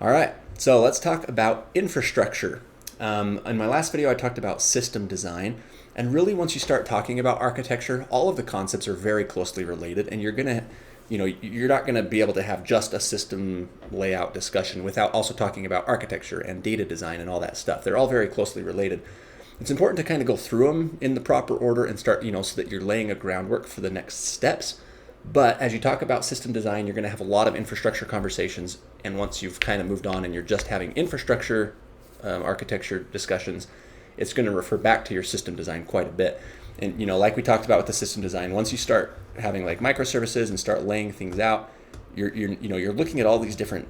All right, so let's talk about infrastructure. In my last video, I talked about system design. And really, once you start talking about architecture, all of the concepts are very closely related, and you're not gonna be able to have just a system layout discussion without also talking about architecture and data design and all that stuff. They're all very closely related. It's important to kind of go through them in the proper order and start, so that you're laying a groundwork for the next steps. But as you talk about system design, you're going to have a lot of infrastructure conversations. And once you've kind of moved on and you're just having infrastructure architecture discussions, it's going to refer back to your system design quite a bit. And like we talked about with the system design, once you start having like microservices and start laying things out, you're looking at all these different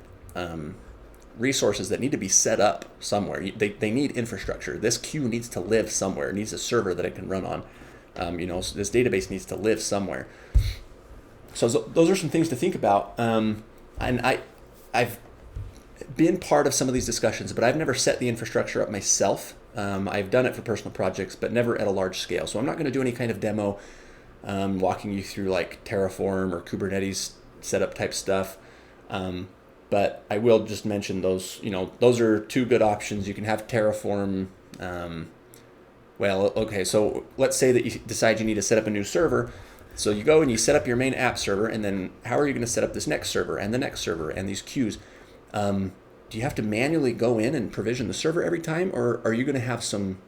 resources that need to be set up somewhere. They need infrastructure. This queue needs to live somewhere. It needs a server that it can run on. So this database needs to live somewhere. So those are some things to think about. And I've been part of some of these discussions, but I've never set the infrastructure up myself. I've done it for personal projects, but never at a large scale. So I'm not going to do any kind of demo walking you through like Terraform or Kubernetes setup type stuff. But I will just mention those, those are two good options. You can have Terraform. So let's say that you decide you need to set up a new server. So you go and you set up your main app server, and then how are you going to set up this next server and the next server and these queues? Do you have to manually go in and provision the server every time, or are you going to have some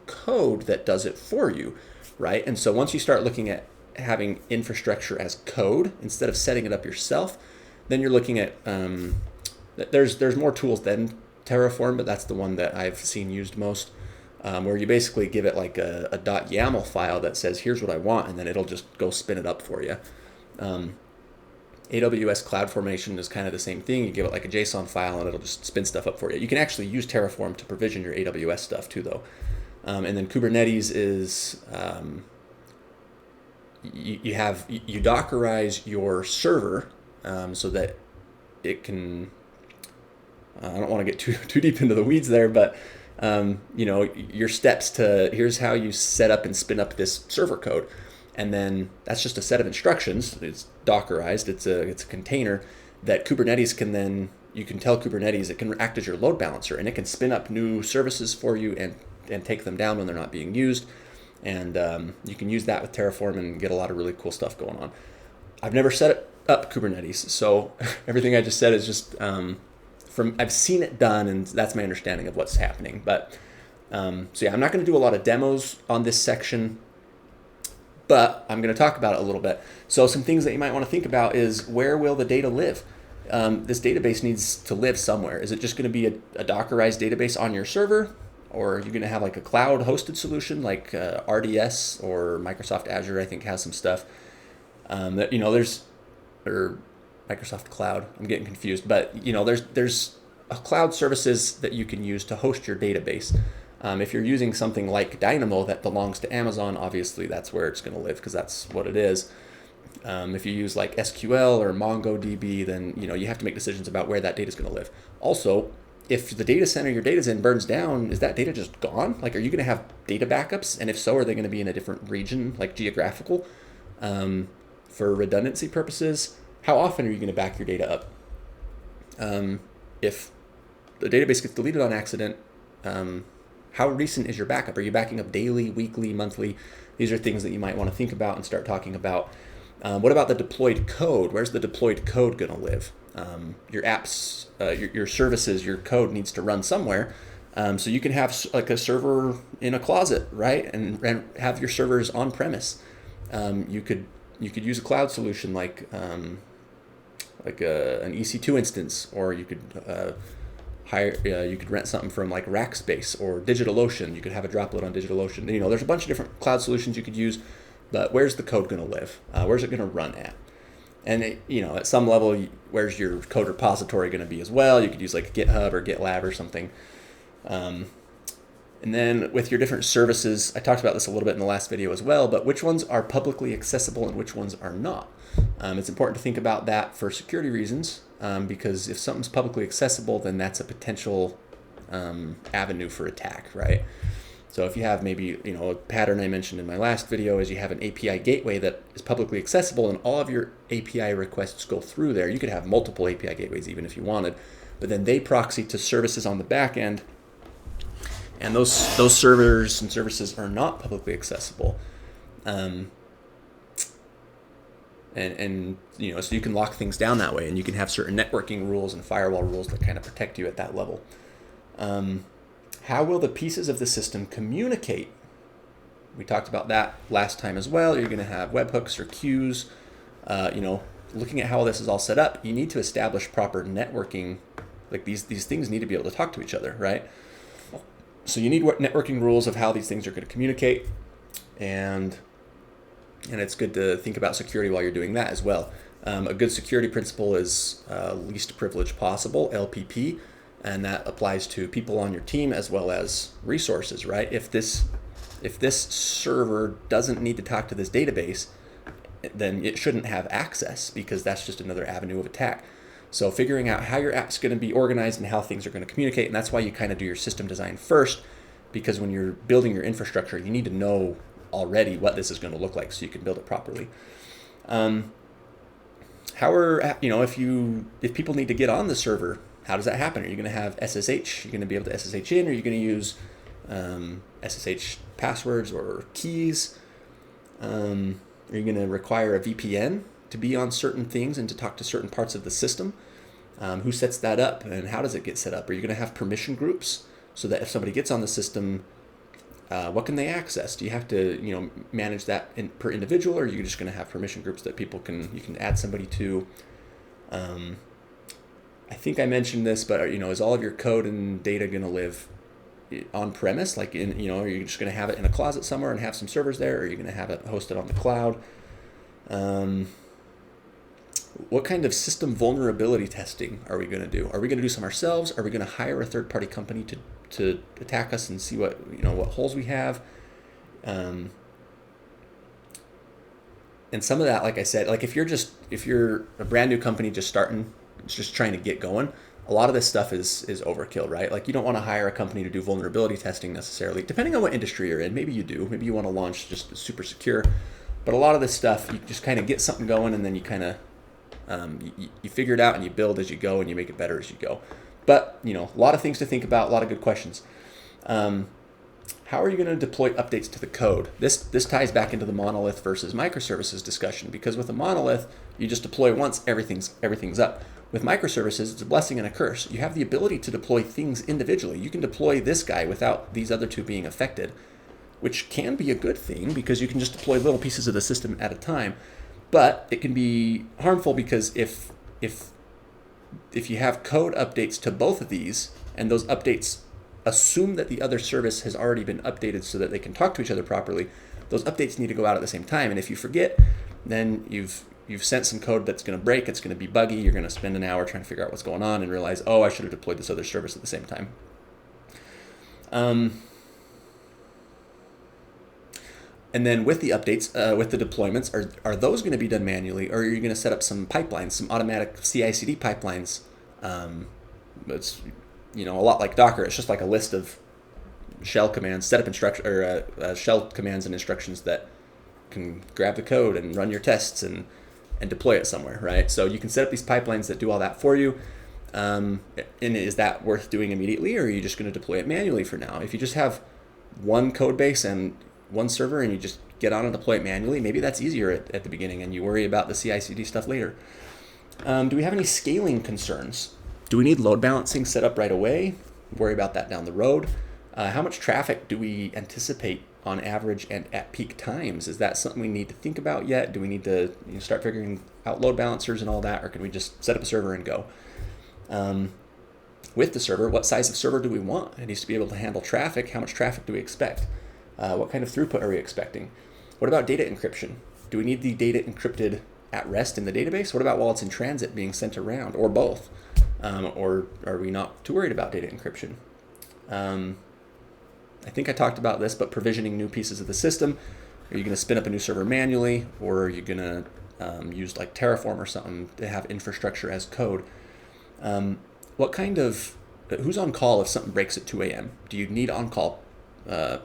code that does it for you, right? And so once you start looking at having infrastructure as code instead of setting it up yourself, then you're looking at there's more tools than Terraform, but that's the one that I've seen used most. Where you basically give it like a .yaml file that says, here's what I want, and then it'll just go spin it up for you. AWS CloudFormation is kind of the same thing. You give it like a JSON file, and it'll just spin stuff up for you. You can actually use Terraform to provision your AWS stuff too, though. And then Kubernetes is, you Dockerize your server so that it can, I don't want to get too deep into the weeds there, but your steps to here's how you set up and spin up this server code, and then that's just a set of instructions. It's Dockerized. It's a container that Kubernetes can then, you can tell Kubernetes it can act as your load balancer, and it can spin up new services for you and take them down when they're not being used. And you can use that with Terraform and get a lot of really cool stuff going on. I've never set up Kubernetes, so everything I just said is just I've seen it done, and that's my understanding of what's happening. But I'm not going to do a lot of demos on this section, but I'm going to talk about it a little bit. So some things that you might want to think about is, where will the data live? This database needs to live somewhere. Is it just going to be a Dockerized database on your server, or are you going to have like a cloud hosted solution like RDS or Microsoft Azure? I think has some stuff or Microsoft Cloud. I'm getting confused, but there's cloud services that you can use to host your database. If you're using something like Dynamo that belongs to Amazon, obviously that's where it's going to live because that's what it is. If you use like SQL or MongoDB, then you have to make decisions about where that data is going to live. Also, if the data center your data's in burns down, is that data just gone? Like, are you going to have data backups? And if so, are they going to be in a different region, like geographical, for redundancy purposes? How often are you going to back your data up? If the database gets deleted on accident, how recent is your backup? Are you backing up daily, weekly, monthly? These are things that you might want to think about and start talking about. What about the deployed code? Where's the deployed code going to live? Your apps, your services, your code needs to run somewhere. So you can have like a server in a closet, right? And have your servers on premise. You could use a cloud solution like an EC2 instance, or you could you could rent something from like Rackspace or DigitalOcean. You could have a droplet on DigitalOcean. There's a bunch of different cloud solutions you could use, but where's the code going to live? Where's it going to run at? And at some level, where's your code repository going to be as well? You could use like GitHub or GitLab or something. And then with your different services, I talked about this a little bit in the last video as well, but which ones are publicly accessible and which ones are not? It's important to think about that for security reasons, because if something's publicly accessible, then that's a potential avenue for attack, right? So if you have maybe, a pattern I mentioned in my last video is you have an API gateway that is publicly accessible and all of your API requests go through there. You could have multiple API gateways even if you wanted, but then they proxy to services on the back end, and those servers and services are not publicly accessible. And so you can lock things down that way, and you can have certain networking rules and firewall rules that kind of protect you at that level. How will the pieces of the system communicate? We talked about that last time as well. You're going to have webhooks or queues. Looking at how this is all set up, you need to establish proper networking. Like these things need to be able to talk to each other, right? So you need networking rules of how these things are going to communicate, and it's good to think about security while you're doing that as well. A good security principle is least privilege possible, LPP, and that applies to people on your team as well as resources, right? If this server doesn't need to talk to this database, then it shouldn't have access, because that's just another avenue of attack. So figuring out how your app's going to be organized and how things are going to communicate, and that's why you kind of do your system design first, because when you're building your infrastructure, you need to know already what this is going to look like so you can build it properly. If people need to get on the server, how does that happen? Are you going to have SSH? You're going to be able to SSH in, or are you going to use SSH passwords or keys? Are you going to require a VPN to be on certain things and to talk to certain parts of the system? Who sets that up, and how does it get set up? Are you going to have permission groups so that if somebody gets on the system, what can they access? Do you have to manage that per individual, or are you just going to have permission groups that you can add somebody to? I think I mentioned this, but is all of your code and data going to live on premise? Like are you just going to have it in a closet somewhere and have some servers there, or are you going to have it hosted on the cloud? What kind of system vulnerability testing are we going to do? Are we going to do some ourselves? Are we going to hire a third-party company to attack us and see what holes we have? And some of that, like I said, like if you're a brand new company just starting, just trying to get going, a lot of this stuff is overkill, right? Like you don't want to hire a company to do vulnerability testing necessarily, depending on what industry you're in. Maybe you do. Maybe you want to launch just super secure. But a lot of this stuff, you just kind of get something going, and then you kind of you figure it out and you build as you go, and you make it better as you go. But a lot of things to think about, a lot of good questions. How are you going to deploy updates to the code? This ties back into the monolith versus microservices discussion, because with a monolith, you just deploy once, everything's up. With microservices, it's a blessing and a curse. You have the ability to deploy things individually. You can deploy this guy without these other two being affected, which can be a good thing because you can just deploy little pieces of the system at a time. But it can be harmful because if you have code updates to both of these, and those updates assume that the other service has already been updated so that they can talk to each other properly, those updates need to go out at the same time. And if you forget, then you've sent some code that's going to break, it's going to be buggy, you're going to spend an hour trying to figure out what's going on and realize, oh, I should have deployed this other service at the same time. And then with the updates, with the deployments, are those going to be done manually, or are you going to set up some pipelines, some automatic CI/CD pipelines? It's a lot like Docker. It's just like a list of shell commands, setup instruction or shell commands and instructions that can grab the code and run your tests and deploy it somewhere, right? So you can set up these pipelines that do all that for you. And is that worth doing immediately, or are you just going to deploy it manually for now? If you just have one code base and one server and you just get on and deploy it manually, maybe that's easier at the beginning and you worry about the CI/CD stuff later. Do we have any scaling concerns? Do we need load balancing set up right away? Worry about that down the road. How much traffic do we anticipate on average and at peak times? Is that something we need to think about yet? Do we need to start figuring out load balancers and all that, or can we just set up a server and go? With the server, what size of server do we want? It needs to be able to handle traffic. How much traffic do we expect? What kind of throughput are we expecting? What about data encryption? Do we need the data encrypted at rest in the database? What about while it's in transit being sent around, or both? Or are we not too worried about data encryption? I think I talked about this, but provisioning new pieces of the system. Are you going to spin up a new server manually, or are you going to use like Terraform or something to have infrastructure as code? Who's on call if something breaks at 2 a.m.? Do you need on-call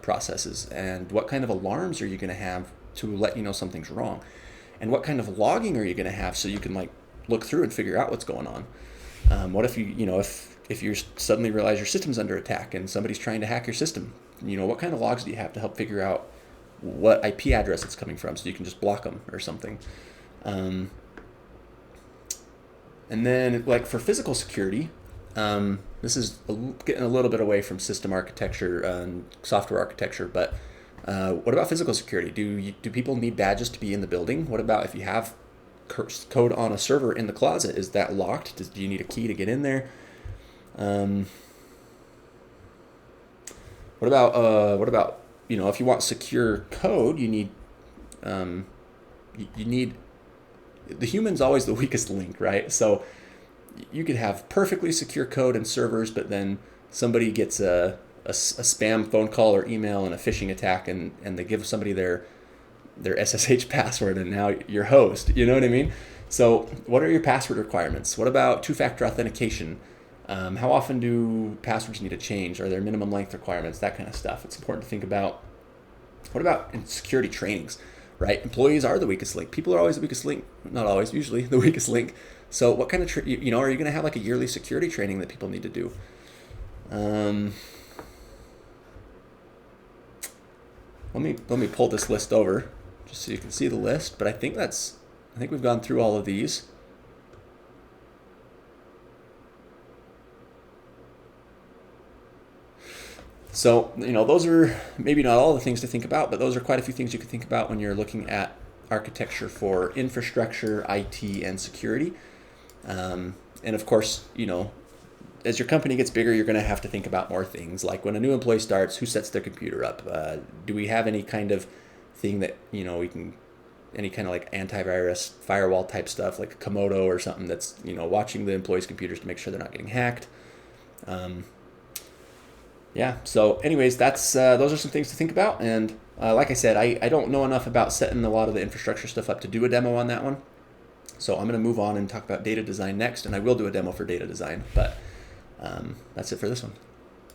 processes? And what kind of alarms are you going to have to let you know something's wrong? And what kind of logging are you going to have so you can like look through and figure out what's going on? What if if you suddenly realize your system's under attack and somebody's trying to hack your system? What kind of logs do you have to help figure out what IP address it's coming from so you can just block them or something? And then like for physical security, this is getting a little bit away from system architecture and software architecture, but what about physical security? Do people need badges to be in the building? What about if you have code on a server in the closet? Is that locked? Do you need a key to get in there? What about if you want secure code, you need the human's always the weakest link, right? So you could have perfectly secure code and servers, but then somebody gets a spam phone call or email and a phishing attack, and they give somebody their SSH password, and now you're host. You know what I mean? So what are your password requirements? What about two-factor authentication? How often do passwords need to change? Are there minimum length requirements? That kind of stuff. It's important to think about. What about in security trainings, right? Employees are the weakest link. People are always the weakest link. Not always, usually the weakest link. So what kind of, are you going to have like a yearly security training that people need to do? Let me pull this list over just so you can see the list, but I think we've gone through all of these. So, those are maybe not all the things to think about, but those are quite a few things you can think about when you're looking at architecture for infrastructure, IT, and security. And of course, as your company gets bigger, you're going to have to think about more things. Like when a new employee starts, who sets their computer up? Do we have any kind of thing that, any kind of like antivirus, firewall type stuff, like Komodo or something that's, watching the employees' computers to make sure they're not getting hacked? So anyways, those are some things to think about. And like I said, I don't know enough about setting a lot of the infrastructure stuff up to do a demo on that one. So I'm going to move on and talk about data design next, and I will do a demo for data design, but that's it for this one.